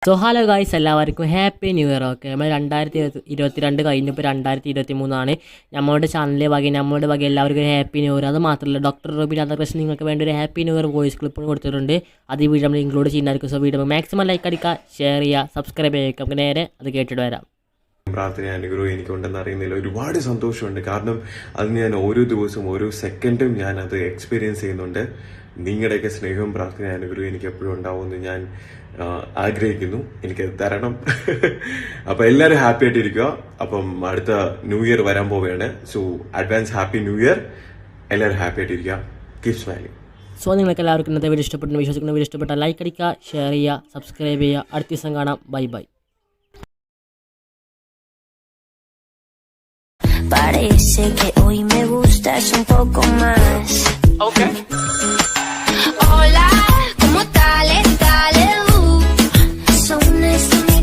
So hello guys, എല്ലാവർക്കും happy new year. Okay, നമ്മൾ 2022 കഴിഞ്ഞപ്പോൾ 2023 നമ്മുടെ ചാനലിലെ വകയും നമ്മുടെ വക എല്ലാവർക്കും ഒരു ഹാപ്പി ന്യൂ ഇയർ. അത് മാത്രമല്ല, ഡോക്ടർ റോബിൻ അതർപ്രശ്നം നിങ്ങൾക്ക് വേണ്ടി ഒരു happy new year voice clip കൊടുത്തിട്ടുണ്ട്. അത് ഈ വീഡിയോ നമ്മൾ ഇൻക്ലൂഡ് ചെയ്യുന്നതായിരിക്കും. സോ വീഡിയോ മാക്സിമം ലൈക്ക് അടിക്കുക, ഷെയർ ചെയ്യുക, സബ്സ്ക്രൈബ് ചെയ്യുക. നമുക്ക് നേരെ അത് കേട്ടിട്ട് വരാം. പ്രാർത്ഥന അനുഗ്രഹം എനിക്കുണ്ടെന്ന് അറിയുന്നില്ല. ഒരുപാട് സന്തോഷമുണ്ട്. കാരണം അത് ഞാൻ ഓരോ ദിവസവും ഓരോ സെക്കൻഡും ഞാൻ അത് എക്സ്പീരിയൻസ് ചെയ്യുന്നുണ്ട്. നിങ്ങളുടെയൊക്കെ സ്നേഹവും പ്രാർത്ഥന അനുഗ്രഹം എനിക്ക് എപ്പോഴും ഉണ്ടാവുമെന്ന് ഞാൻ ആഗ്രഹിക്കുന്നു. എനിക്കത് തരണം. അപ്പൊ എല്ലാവരും ഹാപ്പി ആയിട്ടിരിക്കുക. അപ്പം അടുത്ത ന്യൂ ഇയർ വരാൻ പോവുകയാണ്. So advance happy new year. എല്ലാവരും ഹാപ്പി ആയിട്ടിരിക്കുക. Keep smiling. സോ നിങ്ങൾക്ക് എല്ലാവർക്കും ഇന്നത്തെ വീഡിയോ ഇഷ്ടപ്പെട്ടെന്ന് വിശ്വസിക്കുന്ന വീഡിയോ ഇഷ്ടപ്പെട്ടാൽ ലൈക്ക് അടിക്കുക, ഷെയർ ചെയ്യുക, സബ്സ്ക്രൈബ് ചെയ്യുക. അടുത്ത ദിവസം കാണാം. Bye bye. Parece que hoy me gustas un poco más. Okay. Hola, ¿cómo tal? Son esta mi